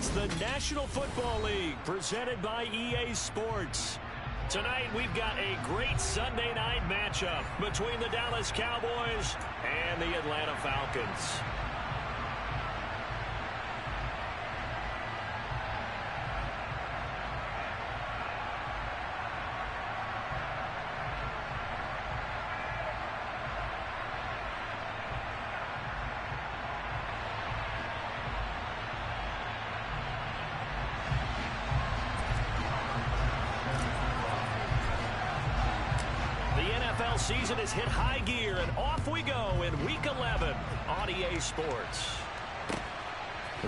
It's the National Football League presented by EA Sports. Tonight we've got a great Sunday night matchup between the Dallas Cowboys and the Atlanta Falcons. Season has hit high gear, and off we go in Week 11 on EA Sports.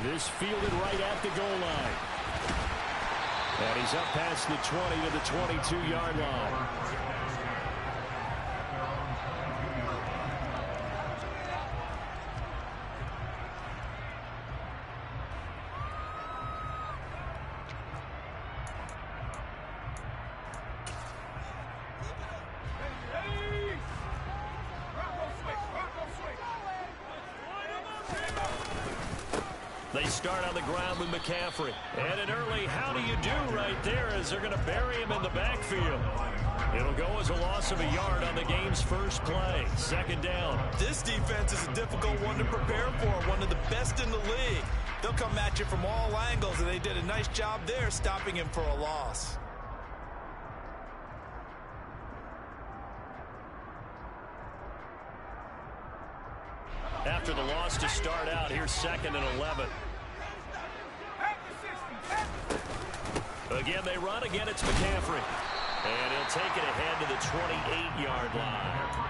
This fielded right at the goal line. And he's up past the 20 to the 22-yard line. They start on the ground with McCaffrey. And an early how do you do right there as they're going to bury him in the backfield. It'll go as a loss of a yard on the game's first play. Second down. This defense is a difficult one to prepare for. One of the best in the league. They'll come at you from all angles, and they did a nice job there stopping him for a loss. After the loss to start out, here's 2nd and 11. Again, they run. Again, it's McCaffrey. And he'll take it ahead to the 28-yard line.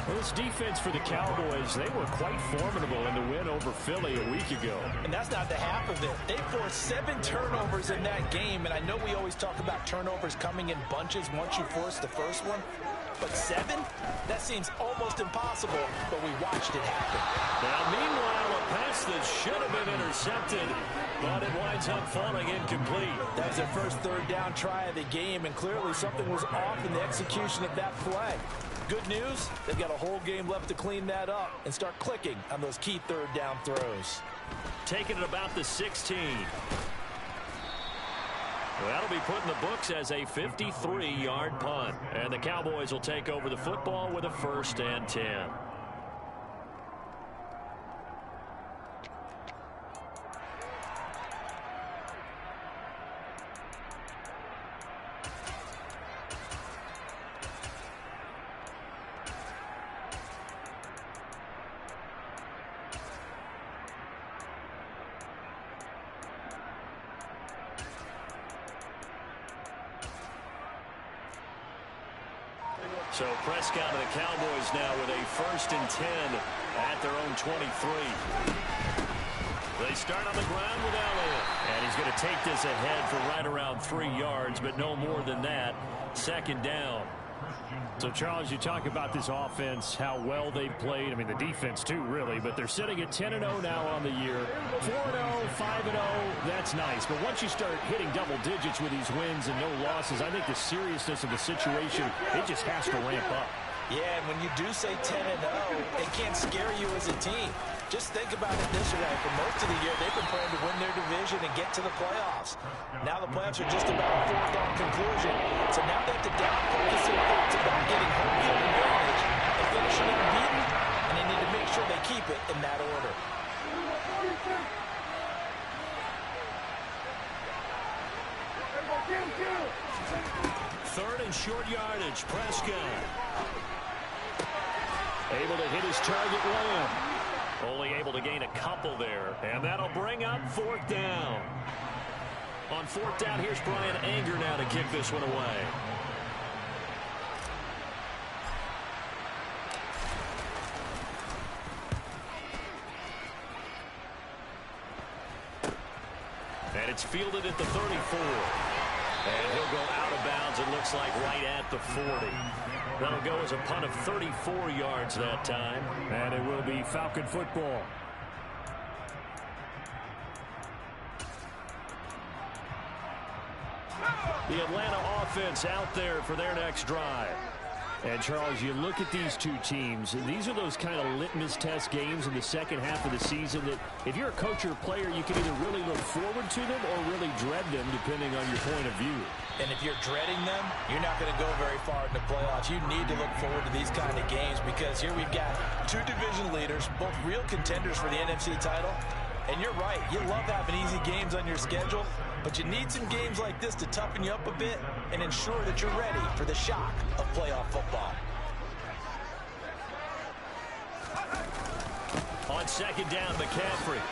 Well, this defense for the Cowboys, they were quite formidable in the win over Philly a week ago. And that's not the half of it. They forced 7 turnovers in that game, and I know we always talk about turnovers coming in bunches once you force the first one. But 7? That seems almost impossible, but we watched it happen. Now, meanwhile, a pass that should have been intercepted, but it winds up falling incomplete. That was their first third down try of the game, and clearly something was off in the execution of that play. Good news, they've got a whole game left to clean that up and start clicking on those key third down throws. Taking it about the 16. Well, that'll be put in the books as a 53-yard punt. And the Cowboys will take over the football with a 1st and 10. So Prescott and the Cowboys now with a 1st and 10 at their own 23. They start on the ground with Elliott. And he's going to take this ahead for right around 3 yards, but no more than that. 2nd down. So, Charles, you talk about this offense, how well they've played. I mean, the defense, too, really. But they're sitting at 10-0 now on the year. 4-0, 5-0, that's nice. But once you start hitting double digits with these wins and no losses, I think the seriousness of the situation, it just has to ramp up. Yeah, and when you do say 10-0, it can't scare you as a team. Just think about it this way. For most of the year, they've been playing to win their division and get to the playoffs. Now the playoffs are just about a foregone conclusion. So now they have to down-focus their efforts about getting home field advantage and finishing unbeaten, and they need to make sure they keep it in that order. Third and short yardage, Prescott. Able to hit his target Lamb. Only able to gain a couple there. And that'll bring up 4th down. On 4th down, here's Brian Anger now to kick this one away. And it's fielded at the 34. And he'll go out of bounds, it looks like, right at the 40. That'll go as a punt of 34 yards that time. And it will be Falcon football. The Atlanta offense out there for their next drive. And, Charles, you look at these two teams, and these are those kind of litmus test games in the second half of the season that if you're a coach or a player, you can either really look forward to them or really dread them, depending on your point of view. And if you're dreading them, you're not going to go very far in the playoffs. You need to look forward to these kind of games because here we've got two division leaders, both real contenders for the NFC title. And you're right, you love having easy games on your schedule, but you need some games like this to toughen you up a bit and ensure that you're ready for the shock of playoff football. On second down, McCaffrey.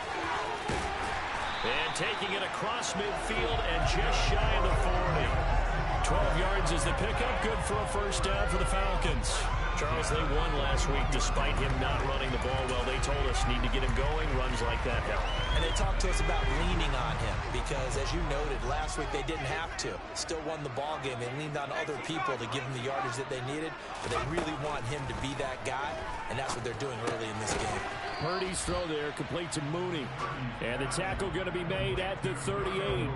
And taking it across midfield and just shy of the 40. 12 yards is the pickup, good for a first down for the Falcons. Charles, they won last week despite him not running the ball well. They told us need to get him going. Runs like that help. And they talked to us about leaning on him because, as you noted, last week they didn't have to. Still won the ball game. They leaned on other people to give him the yardage that they needed, but they really want him to be that guy, and that's what they're doing early in this game. Purdy's throw there, complete to Mooney. And the tackle going to be made at the 38.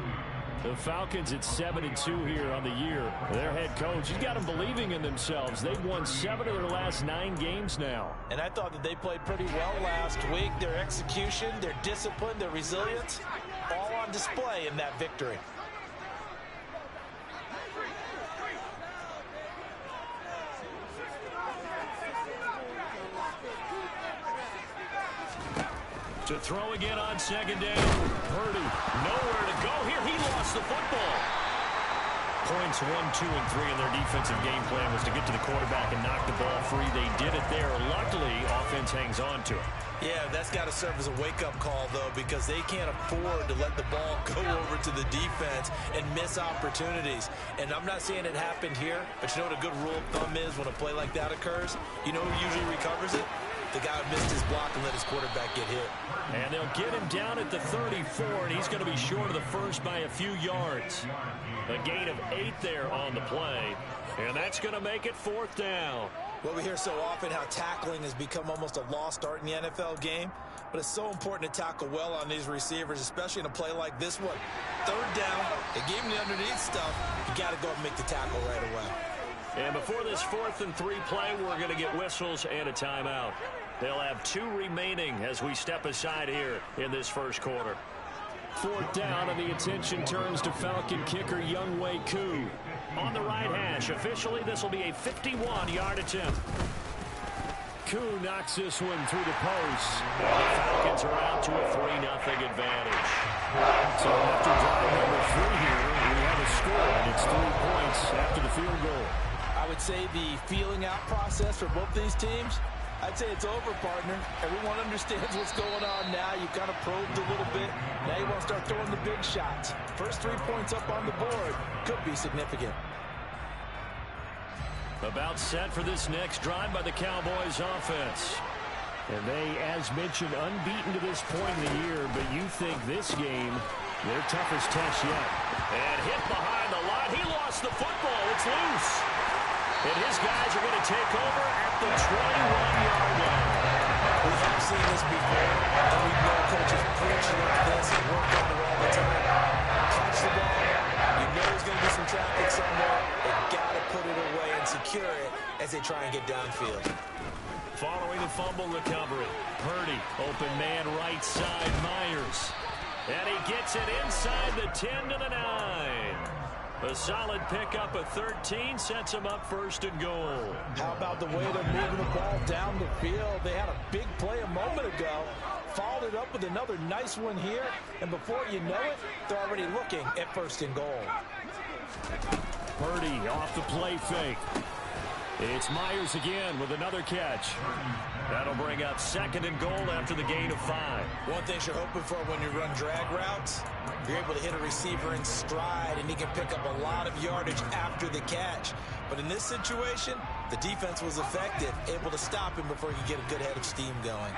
The Falcons at 7-2 here on the year. Their head coach, he's got them believing in themselves. They've won 7 of their last 9 games now. And I thought that they played pretty well last week. Their execution, their discipline, their resilience, all on display in that victory. To throw again on second down. Purdy, nowhere to go here. He lost the football. Points 1, 2, and 3 in their defensive game plan was to get to the quarterback and knock the ball free. They did it there. Luckily, offense hangs on to it. Yeah, that's got to serve as a wake-up call, though, because they can't afford to let the ball go over to the defense and miss opportunities. And I'm not saying it happened here, but you know what a good rule of thumb is when a play like that occurs? You know who usually recovers it? The guy who missed his block and let his quarterback get hit. And they'll get him down at the 34, and he's going to be short of the first by a few yards. A gain of 8 there on the play, and that's going to make it 4th down. Well, we hear so often how tackling has become almost a lost art in the NFL game, but it's so important to tackle well on these receivers, especially in a play like this one. 3rd down, they gave him the underneath stuff. You got to go and make the tackle right away. And before this 4th and 3 play, we're going to get whistles and a timeout. They'll have 2 remaining as we step aside here in this first quarter. 4th down, and the attention turns to Falcon kicker Younghoe Koo. On the right hash, officially this will be a 51-yard attempt. Koo knocks this one through the post. And the Falcons are out to a 3-0 advantage. So after drive number 3 here, we have a score, and it's 3 points after the field goal. I would say the feeling out process for both these teams, I'd say it's over, partner. Everyone understands what's going on now. You kind of probed a little bit. Now you want to start throwing the big shots. First 3 points up on the board could be significant. About set for this next drive by the Cowboys offense. And they, as mentioned, unbeaten to this point in the year, but you think this game, their toughest test yet. And hit behind the line. He lost the football. It's loose. And his guys are going to take over at the 21-yard line. We have seen this before, and we know coaches preach like this and work on it all the time. Catch the ball. You know there's going to be some traffic somewhere. They've got to put it away and secure it as they try and get downfield. Following the fumble recovery, Purdy, open man right side, Myers. And he gets it inside the 10 to the 9. A solid pickup of 13 sets him up 1st and goal. How about the way they're moving the ball down the field? They had a big play a moment ago, followed it up with another nice one here, and before you know it, they're already looking at 1st and goal. Purdy off the play fake. It's Myers again with another catch. That'll bring up 2nd and goal after the gain of 5. One thing you're hoping for when you run drag routes, you're able to hit a receiver in stride, and he can pick up a lot of yardage after the catch. But in this situation, the defense was effective, able to stop him before he could get a good head of steam going.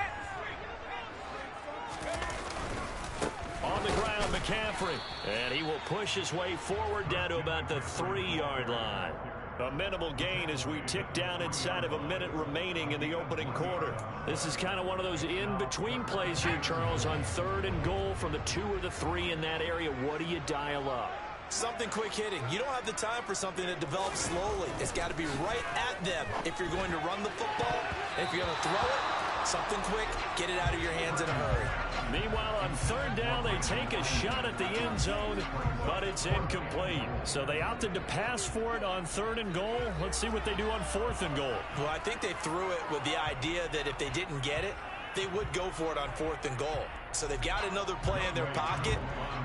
On the ground, McCaffrey. And he will push his way forward down to about the 3-yard line. A minimal gain as we tick down inside of a minute remaining in the opening quarter. This is kind of one of those in-between plays here, Charles, on 3rd and goal from the 2 or the 3 in that area. What do you dial up? Something quick hitting. You don't have the time for something that develops slowly. It's got to be right at them if you're going to run the football. And if you're going to throw it, something quick, get it out of your hands in a hurry. Meanwhile, on third down, they take a shot at the end zone, but it's incomplete. So they opted to pass for it on 3rd and goal. Let's see what they do on 4th and goal. Well, I think they threw it with the idea that if they didn't get it, they would go for it on 4th and goal. So they've got another play in their pocket.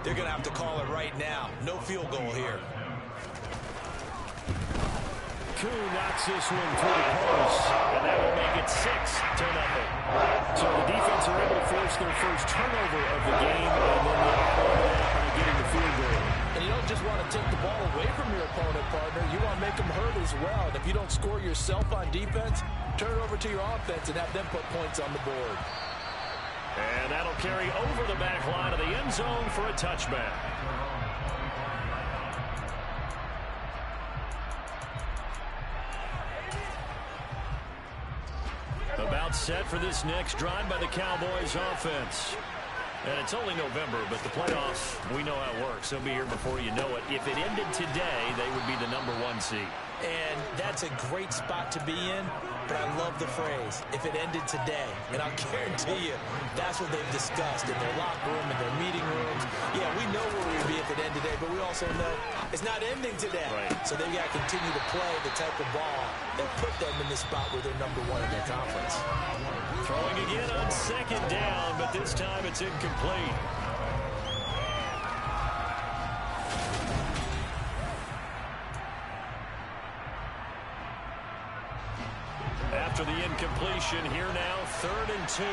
They're going to have to call it right now. No field goal here. Koo knocks this one through the post, and that will make it 6-0. So the defense are able to force their first turnover of the game, and then they add on that by getting the field goal. And you don't just want to take the ball away from your opponent, partner. You want to make them hurt as well. And if you don't score yourself on defense, turn it over to your offense and have them put points on the board. And that'll carry over the back line of the end zone for a touchback. About set for this next drive by the Cowboys offense. And it's only November, but the playoffs, we know how it works. They'll be here before you know it. If it ended today, they would be the #1 seed. And that's a great spot to be in, but I love the phrase, if it ended today. And I'll guarantee you, that's what they've discussed in their locker room, in their meeting rooms. Yeah, we know where we'd be if it ended today, but we also know it's not ending today. Right. So they've got to continue to play the type of ball that put them in the spot where they're #1 in their conference. Throwing again on 2nd down, but this time it's incomplete. After the incompletion, here now, 3rd and 2.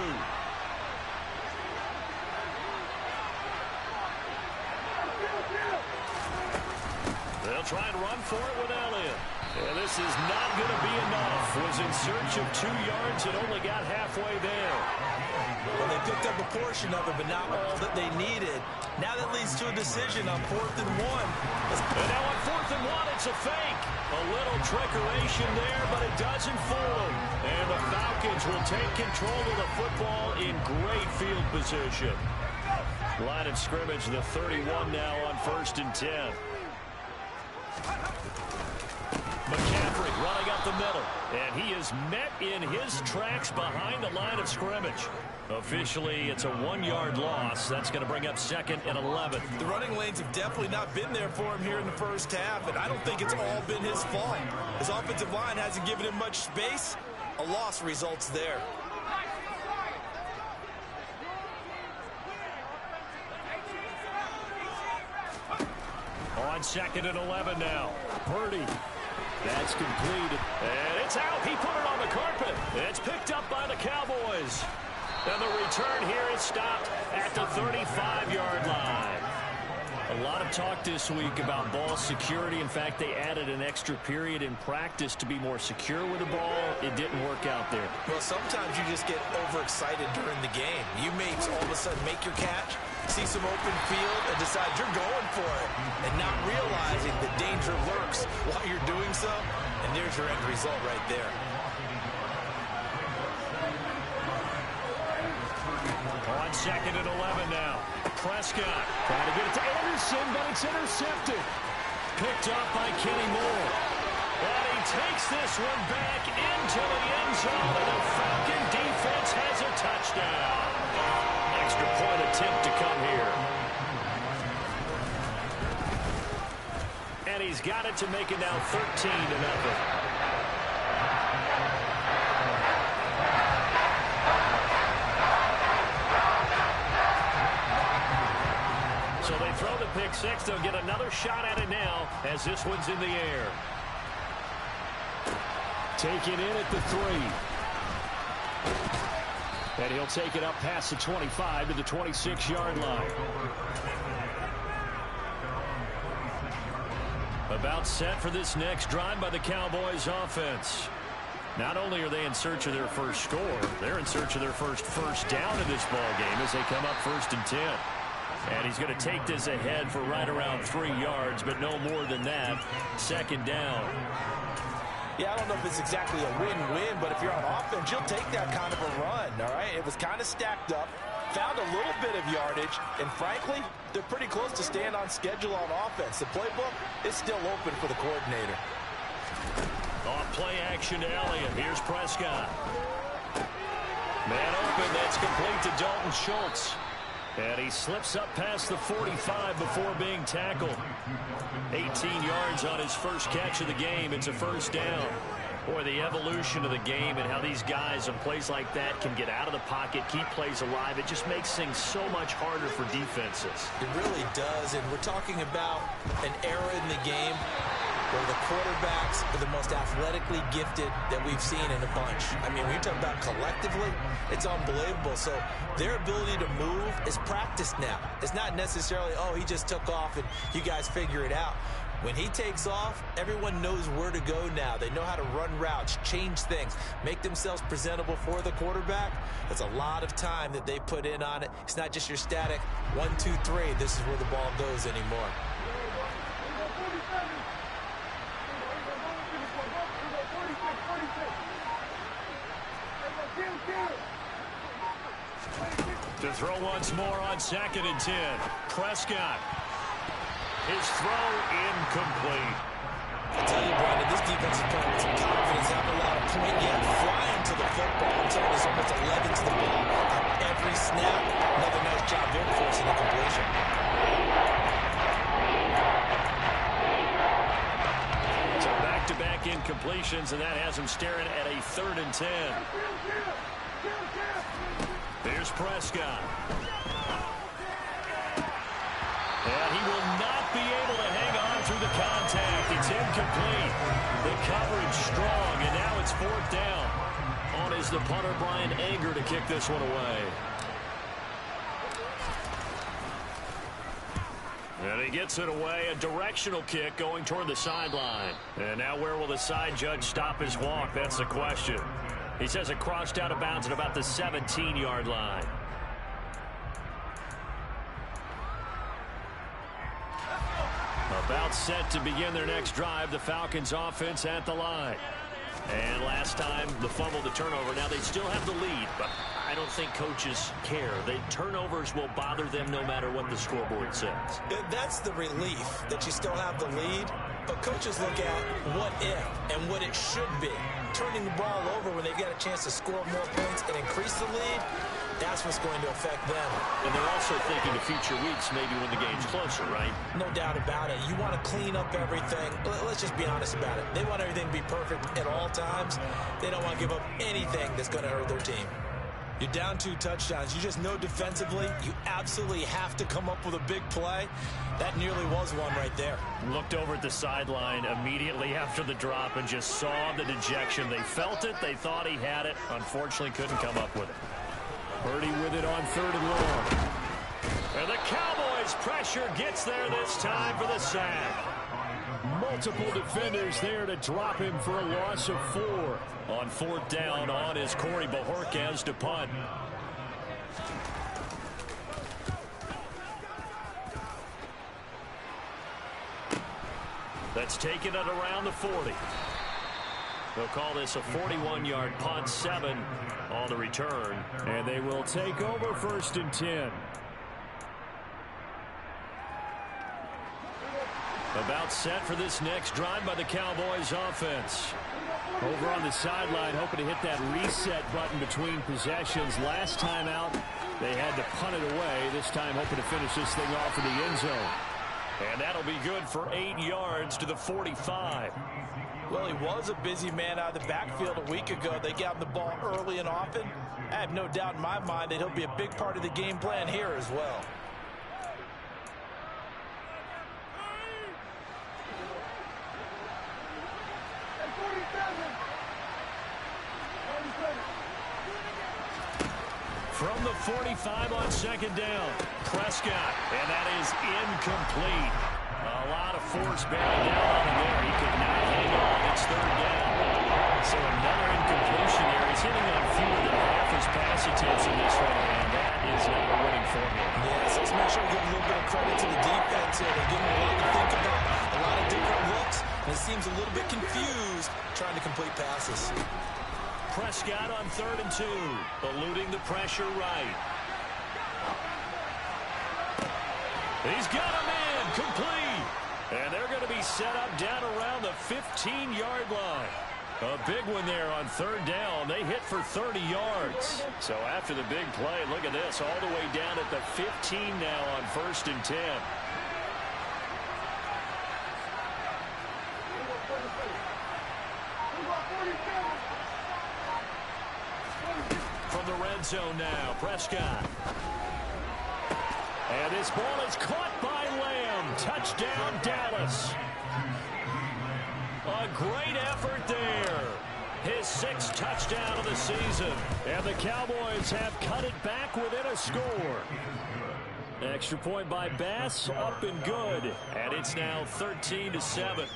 They'll try and run for it with Elliott. And this is not going to be enough. Was in search of 2 yards and only got halfway there. Well, they picked up a portion of it, but not all that they needed. Now that leads to a decision on 4th and 1. And now on 4th and 1, it's a fake. A little trickeration there, but it doesn't fool them. And the Falcons will take control of the football in great field position. Line of scrimmage, the 31 now on 1st and 10. McCaffrey running up the middle, and he is met in his tracks behind the line of scrimmage. Officially, it's a 1-yard loss. That's going to bring up 2nd and 11. The running lanes have definitely not been there for him here in the first half, and I don't think it's all been his fault. His offensive line hasn't given him much space. A loss results there. On 2nd and 11 now. Purdy. That's complete. And it's out. He put it on the carpet. It's picked up by the Cowboys. And the return here is stopped at the 35-yard line. A lot of talk this week about ball security. In fact, they added an extra period in practice to be more secure with the ball. It didn't work out there. Well, sometimes you just get overexcited during the game. You may all of a sudden make your catch, see some open field, and decide you're going for it, and not realizing the danger lurks while you're doing so, and there's your end result right there. On 2nd and 11 now. Prescott trying to get it to Anderson, but it's intercepted. Picked up by Kenny Moore. And he takes this one back into the end zone, and the Falcon defense has a touchdown. Extra point attempt to come here. And he's got it to make it now 13-0. So they throw the pick six. They'll get another shot at it now as this one's in the air. Taken in at the 3. And he'll take it up past the 25 to the 26-yard line. About set for this next drive by the Cowboys offense. Not only are they in search of their first score, they're in search of their first down in this ball game as they come up 1st and 10. And he's going to take this ahead for right around 3 yards, but no more than that. 2nd down. Yeah, I don't know if it's exactly a win-win, but if you're on offense, you'll take that kind of a run, all right? It was kind of stacked up. found a little bit of yardage, and frankly, they're pretty close to staying on schedule on offense. The playbook is still open for the coordinator. Off play action to Elliott. Here's Prescott. Man open. That's complete to Dalton Schultz. And he slips up past the 45 before being tackled. 18 yards on his first catch of the game. It's a first down. Boy, the evolution of the game and how these guys in plays like that can get out of the pocket, keep plays alive, it just makes things so much harder for defenses. It really does, and we're talking about an era in the game where the quarterbacks are the most athletically gifted that we've seen in a bunch. I mean, when you talk about collectively, it's unbelievable. So their ability to move is practiced now. It's not necessarily, oh, he just took off and you guys figure it out. When he takes off, everyone knows where to go now. They know how to run routes, change things, make themselves presentable for the quarterback. That's a lot of time that they put in on it. It's not just your static 1, 2, 3. This is where the ball goes anymore. To throw once more on 2nd and 10. Prescott. His throw incomplete. I tell you, Brandon, this defense is playing with some confidence. Haven't allowed a point yet. Flying to the football. I'm telling you, there's almost 11 to the ball on every snap. Another nice job there forcing the completion. So back-to-back incompletions, and that has him staring at a 3rd and 10. Here's Prescott. And he will not be able to hang on through the contact. It's incomplete. The coverage strong, and now it's 4th down. On is the punter, Brian Anger, to kick this one away. And he gets it away, a directional kick going toward the sideline. And now where will the side judge stop his walk? That's the question. He says it crossed out of bounds at about the 17-yard line. About set to begin their next drive. The Falcons offense at the line. And last time, the fumble, the turnover. Now they still have the lead, but I don't think coaches care. The turnovers will bother them no matter what the scoreboard says. That's the relief that you still have the lead. But coaches look at what if and what it should be. Turning the ball over when they've got a chance to score more points and increase the lead, that's what's going to affect them. And they're also thinking of future weeks, maybe when the game's closer, right? No doubt about it. You want to clean up everything. Let's just be honest about it. They want everything to be perfect at all times. They don't want to give up anything that's going to hurt their team. You're down 2 touchdowns. You just know defensively you absolutely have to come up with a big play. That nearly was one right there. Looked over at the sideline immediately after the drop and just saw the dejection. They felt it. They thought he had it. Unfortunately, couldn't come up with it. Purdy with it on 3rd and long. And the Cowboys pressure gets there this time for the sack. Multiple defenders there to drop him for a loss of 4. On 4th down, on is Corey Bajorquez to punt. That's taken it around the 40. They'll call this a 41-yard punt, 7 on the return. And they will take over 1st and 10. About set for this next drive by the Cowboys offense. Over on the sideline, hoping to hit that reset button between possessions. Last time out, they had to punt it away. This time, hoping to finish this thing off in the end zone. And that'll be good for 8 yards to the 45. Well, he was a busy man out of the backfield a week ago. They got him the ball early and often. I have no doubt in my mind that he'll be a big part of the game plan here as well. From the 45 on 2nd down, Prescott, and that is incomplete. A lot of force bearing down on him there. He could not hang on. It's 3rd down. So another incompletion there. He's hitting on fewer than half his pass attempts in this one, and that is not a winning formula. Yes, let's make sure we give a little bit of credit to the defense here. They're giving him a lot to think about, a lot of different looks, and it seems a little bit confused trying to complete passes. Prescott on 3rd and 2, eluding the pressure right. He's got him in, complete. And they're going to be set up down around the 15-yard line. A big one there on third down. They hit for 30 yards. So after the big play, look at this, all the way down at the 15 now on 1st and 10. From the red zone now, Prescott. And this ball is caught by Lamb. Touchdown, Dallas. A great effort there. His 6th touchdown of the season. And the Cowboys have cut it back within a score. Extra point by Bass, up and good. And it's now 13-7.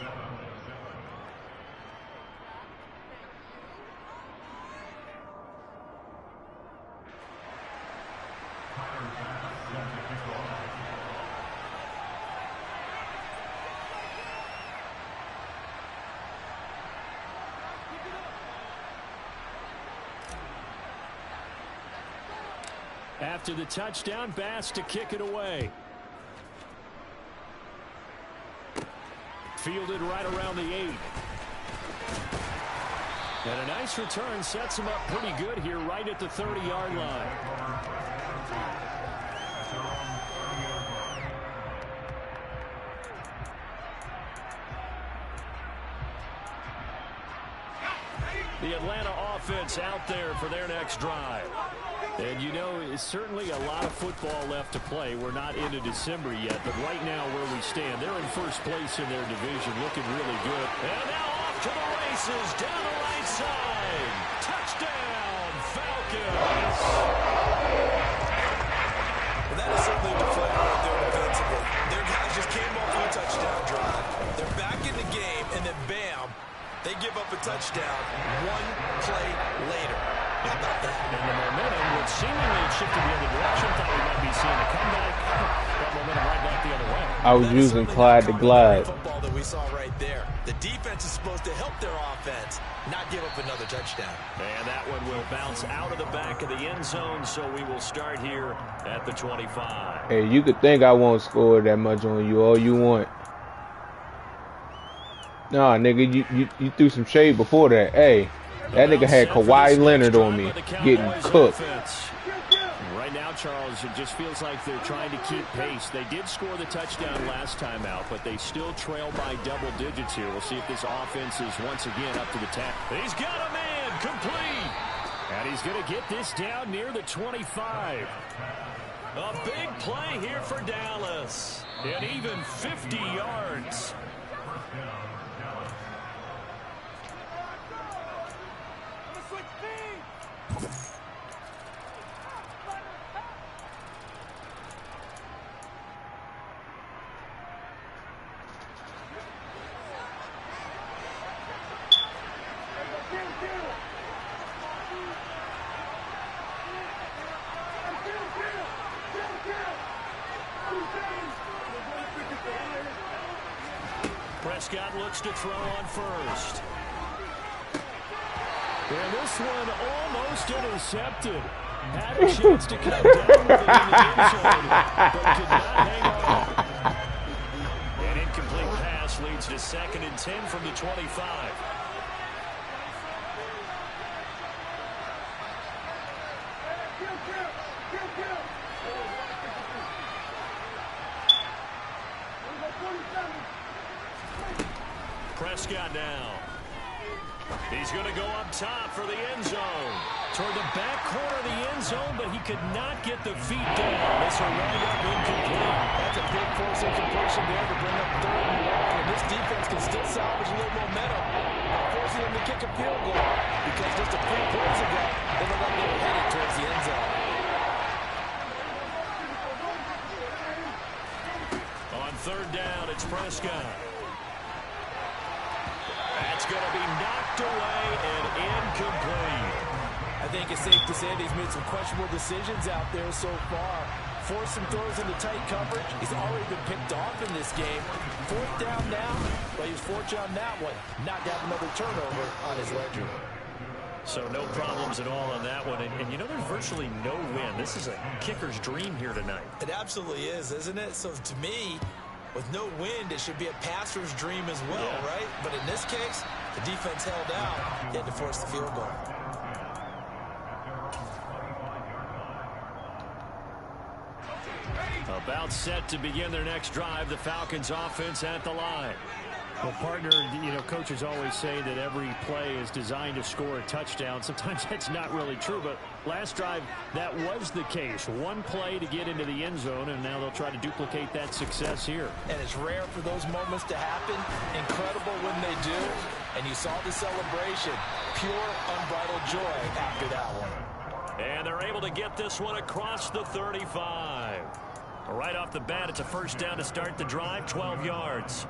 After the touchdown, Bass to kick it away. Fielded right around the 8. And a nice return sets him up pretty good here right at the 30-yard line. The Atlanta offense out there for their next drive. And you know, it's certainly a lot of football left to play. We're not into December yet, but right now where we stand, they're in first place in their division, looking really good. And now off to the races, down the right side. Touchdown, Falcons. Well, that is certainly a deflator right there defensively. Their guys just came off of a touchdown drive. They're back in the game, and then bam, they give up a touchdown one play later. How about that? And the momentum would seemingly have shifted the other direction. Thought we might be seeing a comeback. That momentum right back the other way. I was using Clyde to glide. Football that we saw right there. The defense is supposed to help their offense, not give up another touchdown. And that one will bounce out of the back of the end zone, so we will start here at the 25. Hey, you could think I won't score that much on you all you want. Nah, nigga, you threw some shade before that. Hey, that nigga had Kawhi Leonard on me, getting cooked. Right now, Charles, it just feels like they're trying to keep pace. They did score the touchdown last time out, but they still trail by double digits here. We'll see if this offense is once again up to the task. He's got a man, complete. And he's going to get this down near the 25. A big play here for Dallas. And even 50 yards. Prescott looks to throw on first. And this one almost intercepted. Had a chance to come down with it in the end zone, but could not hang on. An incomplete pass leads to 2nd and 10 from the 25. Prescott now. He's going to go up top for the end zone. Toward the back corner of the end zone, but he could not get the feet down. This will wind up incomplete. That's a big force incompletion there to bring up 3rd and long. And this defense can still salvage a little momentum by forcing them to kick a field goal. Because just a few plays ago, they looked like they were headed towards the end zone. On 3rd down, it's Prescott. That's going to be knocked away and incomplete. I think it's safe to say that he's made some questionable decisions out there so far. Forced some throws into tight coverage. He's already been picked off in this game. 4th down now, but he was fortunate on that one. Not to have another turnover on his ledger. So no problems at all on that one. And you know, there's virtually no win. This is a kicker's dream here tonight. It absolutely is, isn't it? So to me, with no wind, it should be a passer's dream as well, right? But in this case, the defense held out. They had to force the field goal. About set to begin their next drive, the Falcons offense at the line. Well, partner, you know, coaches always say that every play is designed to score a touchdown. Sometimes that's not really true, but last drive, that was the case. One play to get into the end zone, and now they'll try to duplicate that success here. And it's rare for those moments to happen. Incredible when they do. And you saw the celebration. Pure, unbridled joy after that one. And they're able to get this one across the 35. Right off the bat, it's a first down to start the drive, 12 yards.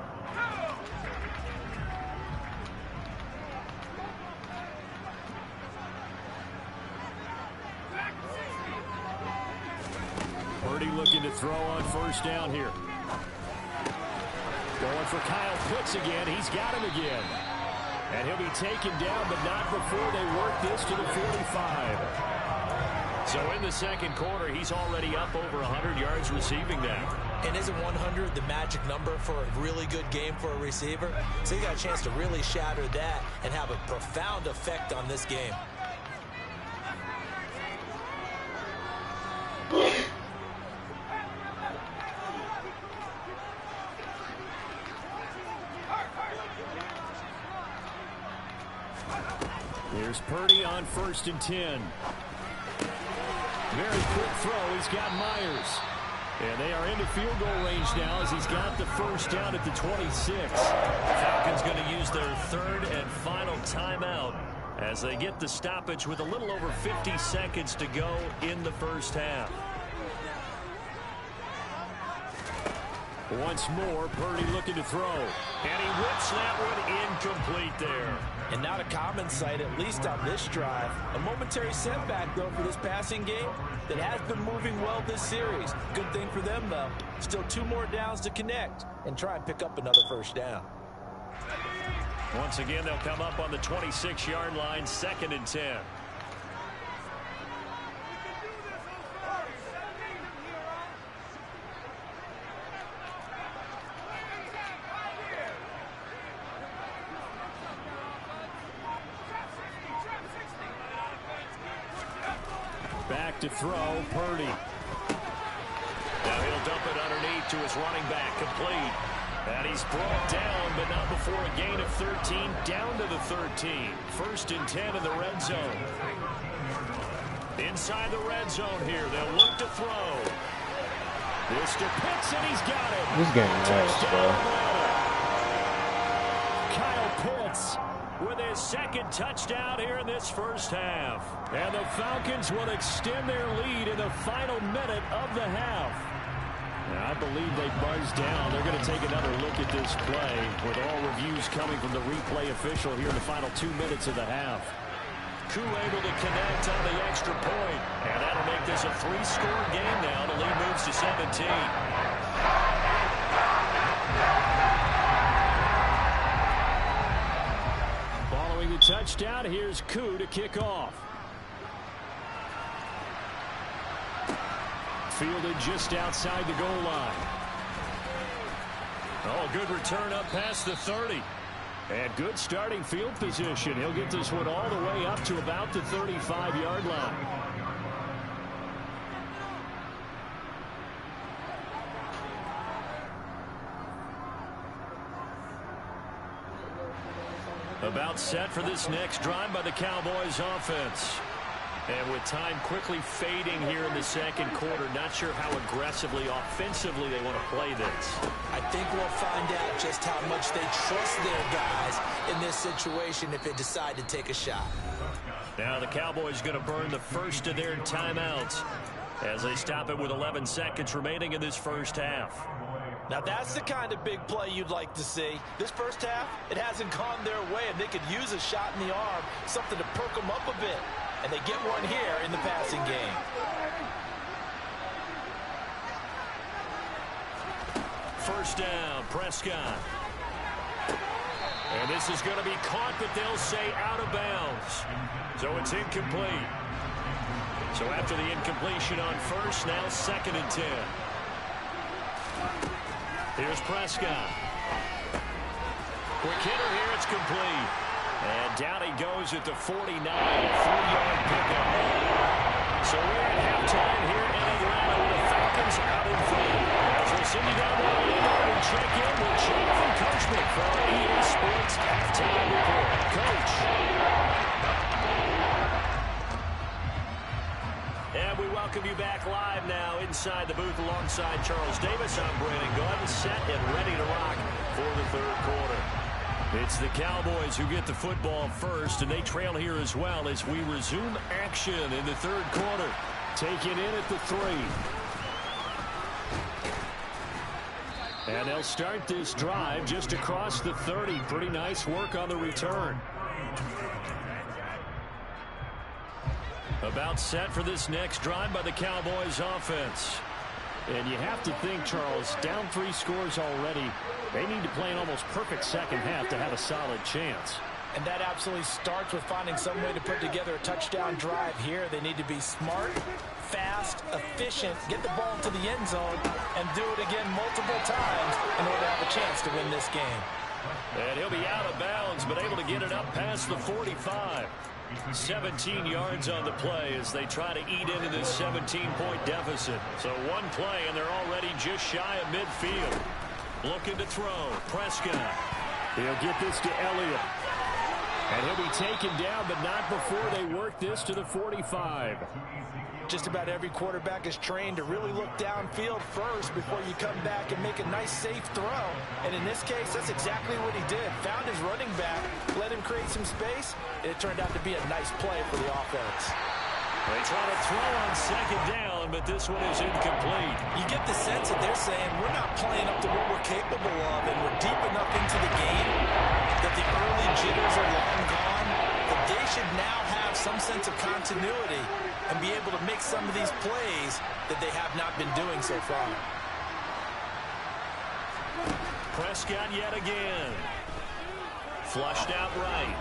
Purdy looking to throw on first down here. Going for Kyle Pitts again. He's got him again. And he'll be taken down, but not before they work this to the 45. So in the second quarter, he's already up over 100 yards receiving now. And isn't 100 the magic number for a really good game for a receiver? So you got a chance to really shatter that and have a profound effect on this game. Here's Purdy on 1st and 10. Very quick throw. He's got Myers. And they are into field goal range now as he's got the first down at the 26. Falcons going to use their third and final timeout as they get the stoppage with a little over 50 seconds to go in the first half. Once more, Purdy looking to throw. And he whips that one incomplete there. And not a common sight, at least on this drive. A momentary setback, though, for this passing game that has been moving well this series. Good thing for them, though. Still 2 more downs to connect and try and pick up another first down. Once again, they'll come up on the 26-yard line, 2nd and 10. Back to throw, Purdy. Now he'll dump it underneath to his running back, complete. And he's brought down, but not before a gain of 13, down to the 13. 1st and 10 in the red zone. Inside the red zone here, they'll look to throw. This to Pitts, and he's got it. This game is bro. Kyle Pitts with his 2nd touchdown here in this first half. And the Falcons will extend their lead in the final minute of the half. Now, I believe they buzzed down. They're going to take another look at this play with all reviews coming from the replay official here in the final 2 minutes of the half. Koo able to connect on the extra point. And that'll make this a 3-score game now. The lead moves to 17. Following the touchdown, here's Koo to kick off. Fielded just outside the goal line. Oh, good return up past the 30. And good starting field position. He'll get this one all the way up to about the 35-yard line. About set for this next drive by the Cowboys offense. And with time quickly fading here in the second quarter, not sure how aggressively, offensively they want to play this. I think we'll find out just how much they trust their guys in this situation if they decide to take a shot. Now the Cowboys going to burn the first of their timeouts as they stop it with 11 seconds remaining in this first half. Now that's the kind of big play you'd like to see. This first half, it hasn't gone their way, and they could use a shot in the arm, something to perk them up a bit. And they get one here in the passing game. First down, Prescott. And this is going to be caught, but they'll say out of bounds. So it's incomplete. So after the incompletion on first, now 2nd and 10. Here's Prescott. Quick hitter here, it's complete. And down he goes at the 49, a 3-yard pickup. So we're at halftime here in Atlanta with the Falcons out in front. As we'll send you down there and check in with Jonathan Coachman for our EA Sports Halftime Report. Coach. And we welcome you back live now inside the booth alongside Charles Davis. I'm Brandon Gordon, set and ready to rock for the 3rd quarter. It's the Cowboys who get the football first, and they trail here as well as we resume action in the 3rd quarter. Taken in at the 3. And they'll start this drive just across the 30. Pretty nice work on the return. About set for this next drive by the Cowboys offense. And you have to think, Charles, down 3 scores already. They need to play an almost perfect second half to have a solid chance. And that absolutely starts with finding some way to put together a touchdown drive here. They need to be smart, fast, efficient, get the ball to the end zone, and do it again multiple times in order to have a chance to win this game. And he'll be out of bounds, but able to get it up past the 45. 17 yards on the play as they try to eat into this 17-point deficit. So one play, and they're already just shy of midfield. Looking to throw. Prescott. He'll get this to Elliott. And he'll be taken down, but not before they work this to the 45. Just about every quarterback is trained to really look downfield first before you come back and make a nice, safe throw. And in this case, that's exactly what he did. Found his running back, let him create some space. It turned out to be a nice play for the offense. They try to throw on 2nd down, but this one is incomplete. You get the sense that they're saying we're not playing up to what we're capable of, and we're deep enough into the game that the early jitters are long gone, that they should now have some sense of continuity and be able to make some of these plays that they have not been doing so far. Prescott yet again. Flushed out right.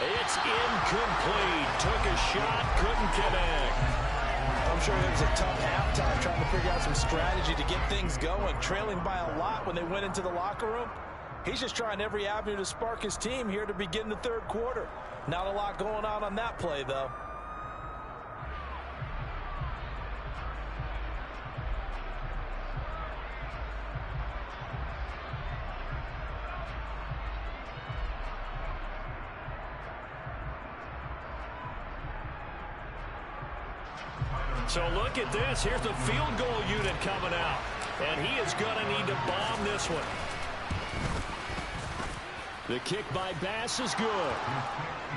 It's incomplete. Took a shot, couldn't connect. I'm sure there was a tough halftime trying to figure out some strategy to get things going, trailing by a lot when they went into the locker room. He's just trying every avenue to spark his team here to begin the 3rd quarter. Not a lot going on that play, though. So look at this. Here's the field goal unit coming out. And he is going to need to bomb this one. The kick by Bass is good.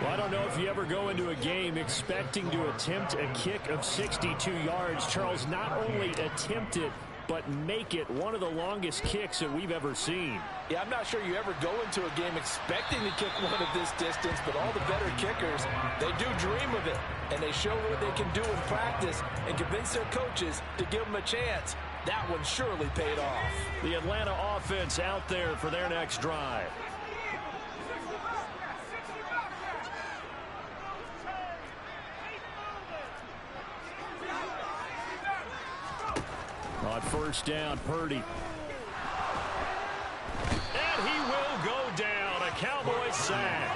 Well, I don't know if you ever go into a game expecting to attempt a kick of 62 yards. Charles, not only attempt it, but make it one of the longest kicks that we've ever seen. Yeah, I'm not sure you ever go into a game expecting to kick one of this distance, but all the better kickers, they do dream of it, and they show what they can do in practice and convince their coaches to give them a chance. That one surely paid off. The Atlanta offense out there for their next drive. On 1st down, Purdy. And he will go down. A Cowboy sack.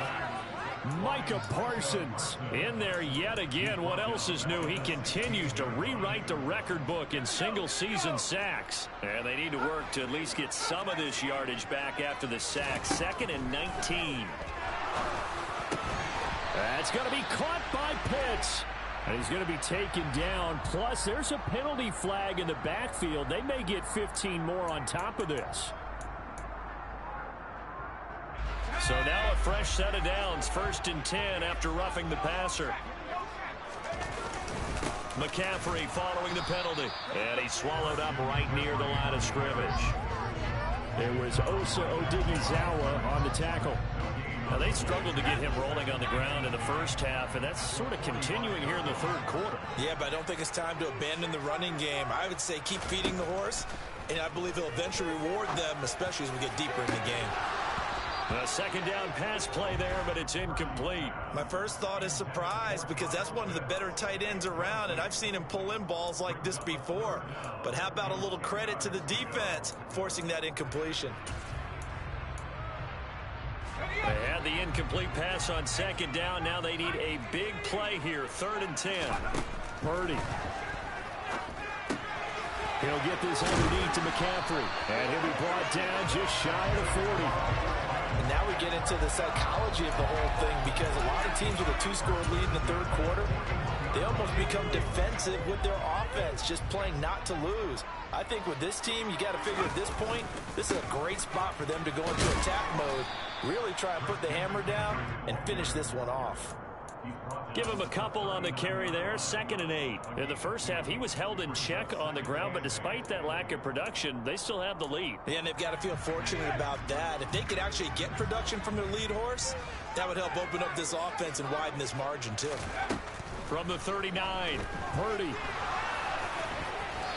Micah Parsons in there yet again. What else is new? He continues to rewrite the record book in single-season sacks. And they need to work to at least get some of this yardage back after the sack. 2nd and 19. That's going to be caught by Pitts. And he's going to be taken down. Plus, there's a penalty flag in the backfield. They may get 15 more on top of this. So now a fresh set of downs. 1st and 10 after roughing the passer. McCaffrey following the penalty. And he's swallowed up right near the line of scrimmage. There was Osa Odighizuwa on the tackle. Now, they struggled to get him rolling on the ground in the first half, and that's sort of continuing here in the 3rd quarter. Yeah, but I don't think it's time to abandon the running game. I would say keep feeding the horse, and I believe he'll eventually reward them, especially as we get deeper in the game. A second down pass play there, but it's incomplete. My first thought is surprise because that's one of the better tight ends around, and I've seen him pull in balls like this before. But how about a little credit to the defense forcing that incompletion? They had the incomplete pass on second down. Now they need a big play here. 3rd and 10. Purdy. He'll get this underneath to McCaffrey. And he'll be brought down just shy of the 40. And now we get into the psychology of the whole thing because a lot of teams with a 2-score lead in the 3rd quarter, they almost become defensive with their offense, just playing not to lose. I think with this team, you got to figure at this point, this is a great spot for them to go into attack mode, really try and put the hammer down and finish this one off. Give him a couple on the carry there. 2nd and 8. In the first half, he was held in check on the ground, but despite that lack of production, they still have the lead. Yeah, and they've got to feel fortunate about that. If they could actually get production from their lead horse, that would help open up this offense and widen this margin too. From the 39, Purdy.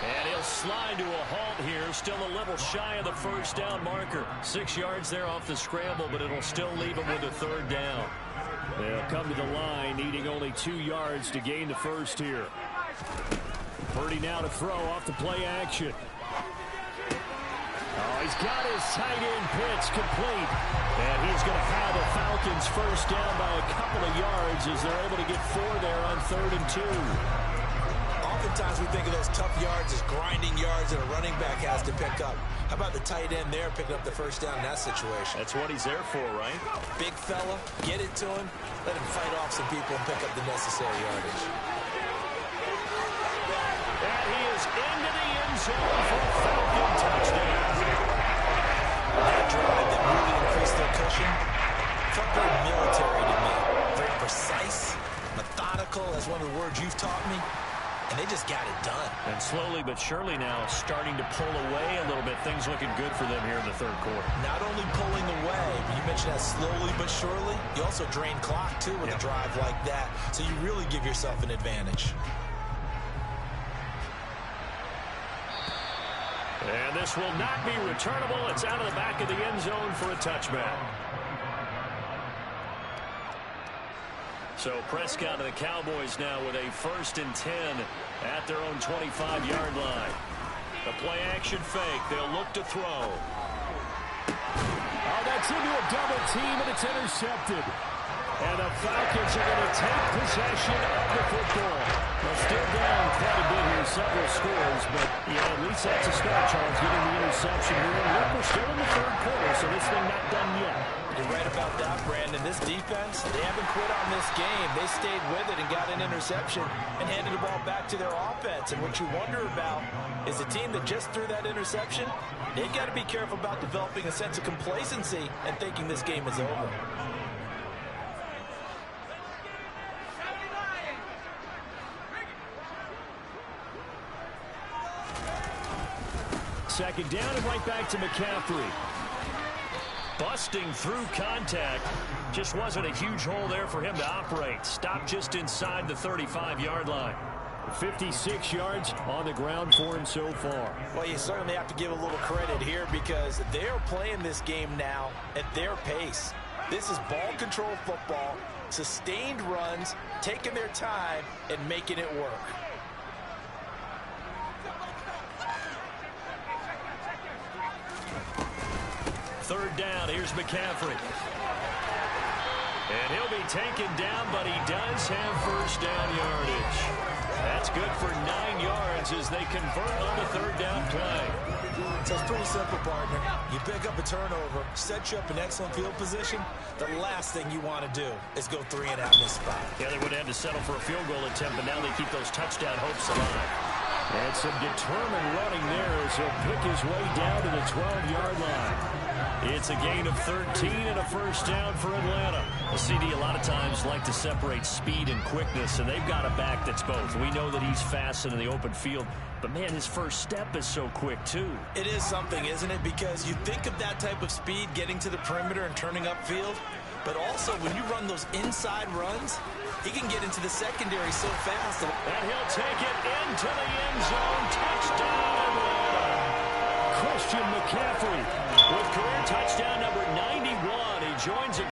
And he'll slide to a halt here, still a little shy of the first down marker. 6 yards there off the scramble, but it'll still leave him with a 3rd down. They'll come to the line, needing only 2 yards to gain the first here. Purdy now to throw off the play action. Oh, he's got his tight end pitch complete. And he's going to have the Falcons first down by a couple of yards as they're able to get 4 there on 3rd and 2. Oftentimes we think of those tough yards as grinding yards that a running back has to pick up. How about the tight end there picking up the first down in that situation? That's what he's there for, right? Big fella, get it to him, let him fight off some people and pick up the necessary yardage. And he is into the end zone for a Falcon touchdown. That drive that really increased their cushion felt very military to me. Very precise, methodical, as one of the words you've taught me. And they just got it done. And slowly but surely now starting to pull away a little bit. Things looking good for them here in the 3rd quarter. Not only pulling away, but you mentioned that slowly but surely. You also drain clock, too, with a drive like that. So you really give yourself an advantage. And this will not be returnable. It's out of the back of the end zone for a touchback. So Prescott and the Cowboys now with a 1st and 10 at their own 25-yard line. The play action fake. They'll look to throw. Oh, that's into a double team, and it's intercepted. And the Falcons are going to take possession of the football. They're still down quite a bit here, several scores, but at least that's a start, Charles, getting the interception here. And look, we're still in the 3rd quarter, so this thing not done yet. You're right about that, Brandon. This defense, they haven't quit on this game. They stayed with it and got an interception and handed the ball back to their offense. And what you wonder about is a team that just threw that interception, they've got to be careful about developing a sense of complacency and thinking this game is over. Second down and right back to McCaffrey. Busting through contact. Just wasn't a huge hole there for him to operate. Stopped just inside the 35-yard line. 56 yards on the ground for him so far. Well, you certainly have to give a little credit here because they're playing this game now at their pace. This is ball control football, sustained runs, taking their time, and making it work. Third down, here's McCaffrey. And he'll be taken down, but he does have first down yardage. That's good for 9 yards as they convert on the third down play. So it's pretty simple, partner. You pick up a turnover, set you up in excellent field position. The last thing you want to do is go 3 and out in this spot. Yeah, they would have to settle for a field goal attempt, but now they keep those touchdown hopes alive. And some determined running there as he'll pick his way down to the 12-yard line. It's a gain of 13 and a first down for Atlanta. The CD a lot of times like to separate speed and quickness, and they've got a back that's both. We know that he's fast and in the open field, but man, his first step is so quick too. It is something, isn't it? Because you think of that type of speed getting to the perimeter and turning upfield, but also when you run those inside runs, he can get into the secondary so fast. And he'll take it into the end zone. Touchdown, Atlanta. Christian McCaffrey with career touchdown number 91. joins a